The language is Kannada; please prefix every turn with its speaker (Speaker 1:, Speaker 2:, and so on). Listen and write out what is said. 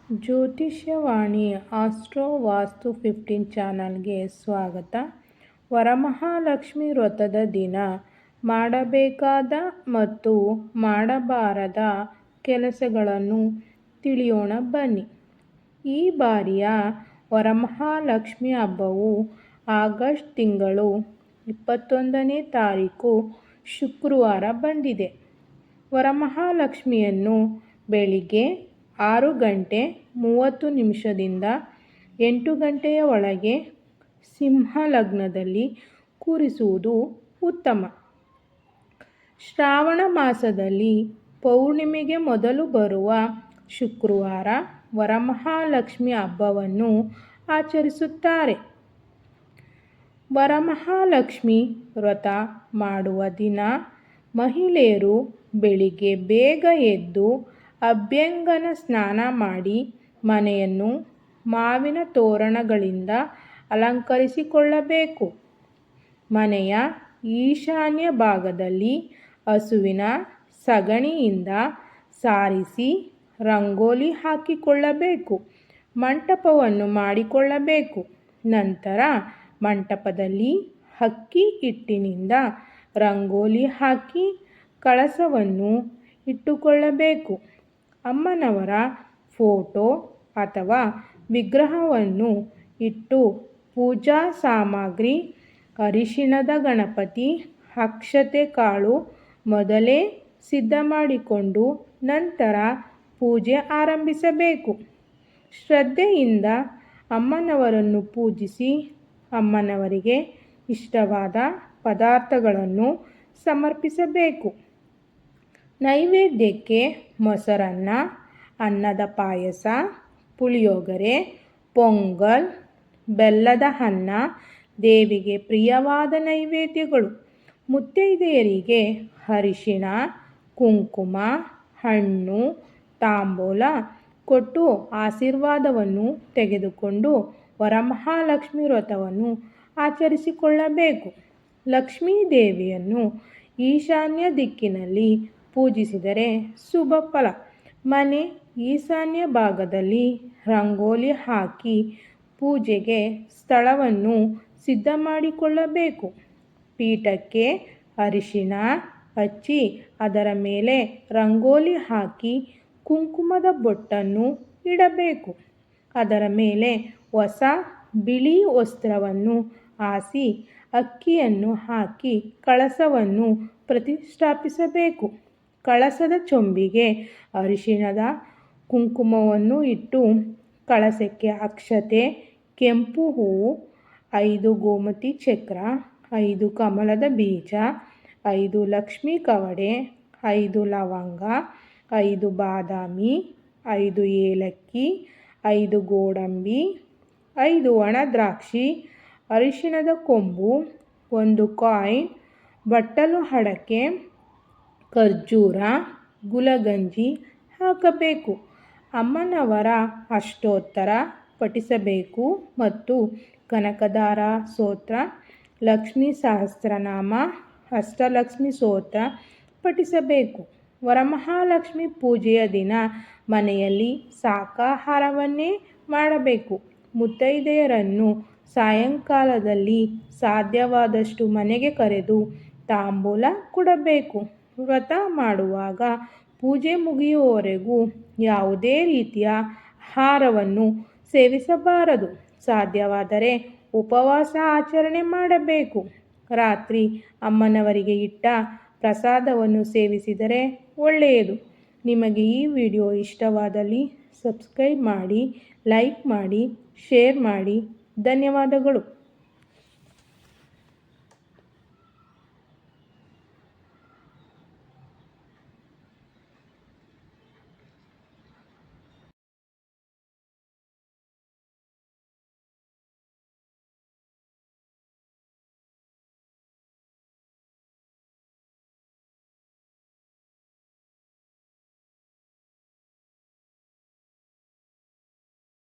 Speaker 1: ಜ್ಯೋತಿಷ್ಯವಾಣಿ ಆಸ್ಟ್ರೋ ವಾಸ್ತು 15 ಚಾನಲ್ಗೆ ಸ್ವಾಗತ. ವರಮಹಾಲಕ್ಷ್ಮಿ ವ್ರತದ ದಿನ ಮಾಡಬೇಕಾದ ಮತ್ತು ಮಾಡಬಾರದ ಕೆಲಸಗಳನ್ನು ತಿಳಿಯೋಣ ಬನ್ನಿ. ಈ ಬಾರಿಯ ವರಮಹಾಲಕ್ಷ್ಮಿ ಹಬ್ಬವು ಆಗಸ್ಟ್ ತಿಂಗಳು 21ನೇ ತಾರೀಕು ಶುಕ್ರವಾರ ಬಂದಿದೆ. ವರಮಹಾಲಕ್ಷ್ಮಿಯನ್ನು ಬೆಳಿಗ್ಗೆ 6:30 8 ಗಂಟೆಯ ಒಳಗೆ ಸಿಂಹ ಲಗ್ನದಲ್ಲಿ ಕೂರಿಸುವುದು ಉತ್ತಮ. ಶ್ರಾವಣ ಮಾಸದಲ್ಲಿ ಪೌರ್ಣಿಮೆಗೆ ಮೊದಲು ಬರುವ ಶುಕ್ರವಾರ ವರಮಹಾಲಕ್ಷ್ಮಿ ಹಬ್ಬವನ್ನು ಆಚರಿಸುತ್ತಾರೆ. ವರಮಹಾಲಕ್ಷ್ಮಿ ವ್ರತ ಮಾಡುವ ದಿನ ಮಹಿಳೆಯರು ಬೆಳಿಗ್ಗೆ ಬೇಗ ಎದ್ದು ಅಭ್ಯಂಗನ ಸ್ನಾನ ಮಾಡಿ ಮನೆಯನ್ನು ಮಾವಿನ ತೋರಣಗಳಿಂದ ಅಲಂಕರಿಸಿಕೊಳ್ಳಬೇಕು. ಮನೆಯ ಈಶಾನ್ಯ ಭಾಗದಲ್ಲಿ ಹಸುವಿನ ಸಗಣಿಯಿಂದ ಸಾರಿಸಿ ರಂಗೋಲಿ ಹಾಕಿಕೊಳ್ಳಬೇಕು. ಮಂಟಪವನ್ನು ಮಾಡಿಕೊಳ್ಳಬೇಕು. ನಂತರ ಮಂಟಪದಲ್ಲಿ ಅಕ್ಕಿ ಹಿಟ್ಟಿನಿಂದ ರಂಗೋಲಿ ಹಾಕಿ ಕಳಸವನ್ನು ಇಟ್ಟುಕೊಳ್ಳಬೇಕು. ಅಮ್ಮನವರ ಫೋಟೋ ಅಥವಾ ವಿಗ್ರಹವನ್ನು ಇಟ್ಟು ಪೂಜಾ ಸಾಮಗ್ರಿ, ಅರಿಶಿಣದ ಗಣಪತಿ, ಅಕ್ಷತೆ, ಕಾಳು ಮೊದಲೇ ಸಿದ್ಧ ಮಾಡಿಕೊಂಡು ನಂತರ ಪೂಜೆ ಆರಂಭಿಸಬೇಕು. ಶ್ರದ್ಧೆಯಿಂದ ಅಮ್ಮನವರನ್ನು ಪೂಜಿಸಿ ಅಮ್ಮನವರಿಗೆ ಇಷ್ಟವಾದ ಪದಾರ್ಥಗಳನ್ನು ಸಮರ್ಪಿಸಬೇಕು. ನೈವೇದ್ಯಕ್ಕೆ ಮೊಸರನ್ನ, ಅನ್ನದ ಪಾಯಸ, ಪುಳಿಯೋಗರೆ, ಪೊಂಗಲ್, ಬೆಲ್ಲದ ಅನ್ನ ದೇವಿಗೆ ಪ್ರಿಯವಾದ ನೈವೇದ್ಯಗಳು. ಮುತ್ತೈದೆಯರಿಗೆ ಅರಿಶಿಣ, ಕುಂಕುಮ, ಹಣ್ಣು, ತಾಂಬೂಲ ಕೊಟ್ಟು ಆಶೀರ್ವಾದವನ್ನು ತೆಗೆದುಕೊಂಡು ವರಮಹಾಲಕ್ಷ್ಮಿ ವ್ರತವನ್ನು ಆಚರಿಸಿಕೊಳ್ಳಬೇಕು. ಲಕ್ಷ್ಮೀ ದೇವಿಯನ್ನು ಈಶಾನ್ಯ ದಿಕ್ಕಿನಲ್ಲಿ ಪೂಜಿಸಿದರೆ ಶುಭ ಫಲ. ಮನೆ ಈಶಾನ್ಯ ಭಾಗದಲ್ಲಿ ರಂಗೋಲಿ ಹಾಕಿ ಪೂಜೆಗೆ ಸ್ಥಳವನ್ನು ಸಿದ್ಧ ಮಾಡಿಕೊಳ್ಳಬೇಕು. ಪೀಠಕ್ಕೆ ಅರಿಶಿಣ ಹಚ್ಚಿ ಅದರ ಮೇಲೆ ರಂಗೋಲಿ ಹಾಕಿ ಕುಂಕುಮದ ಬೊಟ್ಟನ್ನು ಇಡಬೇಕು. ಅದರ ಮೇಲೆ ಹೊಸ ಬಿಳಿ ವಸ್ತ್ರವನ್ನು ಹಾಸಿ ಅಕ್ಕಿಯನ್ನು ಹಾಕಿ ಕಳಸವನ್ನು ಪ್ರತಿಷ್ಠಾಪಿಸಬೇಕು. ಕಳಸದ ಚೊಂಬಿಗೆ ಅರಿಶಿಣದ ಕುಂಕುಮವನ್ನು ಇಟ್ಟು ಕಳಸಕ್ಕೆ ಅಕ್ಷತೆ, ಕೆಂಪು ಹೂವು, 5 ಗೋಮತಿ ಚಕ್ರ, 5 ಕಮಲದ ಬೀಜ, 5 ಲಕ್ಷ್ಮೀ ಕವಡೆ, 5 ಲವಂಗ, 5 ಬಾದಾಮಿ, 5 ಏಲಕ್ಕಿ, 5 ಗೋಡಂಬಿ, 5 ಒಣ ದ್ರಾಕ್ಷಿ, ಅರಿಶಿಣದ ಕೊಂಬು, 1 ಕಾಯಿನ್, ಬಟ್ಟಲು ಅಡಕೆ, ಖರ್ಜೂರ, ಗುಲಗಂಜಿ ಹಾಕಬೇಕು. ಅಮ್ಮನವರ ಅಷ್ಟೋತ್ತರ ಪಠಿಸಬೇಕು ಮತ್ತು ಕನಕದಾರ ಸ್ತೋತ್ರ, ಲಕ್ಷ್ಮೀ ಸಹಸ್ರನಾಮ, ಅಷ್ಟಲಕ್ಷ್ಮಿ ಸ್ತೋತ್ರ ಪಠಿಸಬೇಕು. ವರಮಹಾಲಕ್ಷ್ಮಿ ಪೂಜೆಯ ದಿನ ಮನೆಯಲ್ಲಿ ಶಾಕಾಹಾರವನ್ನೇ ಮಾಡಬೇಕು. ಮುತ್ತೈದೆಯರನ್ನು ಸಾಯಂಕಾಲದಲ್ಲಿ ಸಾಧ್ಯವಾದಷ್ಟು ಮನೆಗೆ ಕರೆದು ತಾಂಬೂಲ ಕೊಡಬೇಕು. ವ್ರತ ಮಾಡುವಾಗ ಪೂಜೆ ಮುಗಿಯುವವರೆಗೂ ಯಾವುದೇ ರೀತಿಯ ಆಹಾರವನ್ನು ಸೇವಿಸಬಾರದು. ಸಾಧ್ಯವಾದರೆ ಉಪವಾಸ ಆಚರಣೆ ಮಾಡಬೇಕು. ರಾತ್ರಿ ಅಮ್ಮನವರಿಗೆ ಇಟ್ಟ ಪ್ರಸಾದವನ್ನು ಸೇವಿಸಿದರೆ ಒಳ್ಳೆಯದು. ನಿಮಗೆ ಈ ವಿಡಿಯೋ ಇಷ್ಟವಾದಲ್ಲಿ ಸಬ್ಸ್ಕ್ರೈಬ್ ಮಾಡಿ, ಲೈಕ್ ಮಾಡಿ, ಶೇರ್ ಮಾಡಿ. ಧನ್ಯವಾದಗಳು.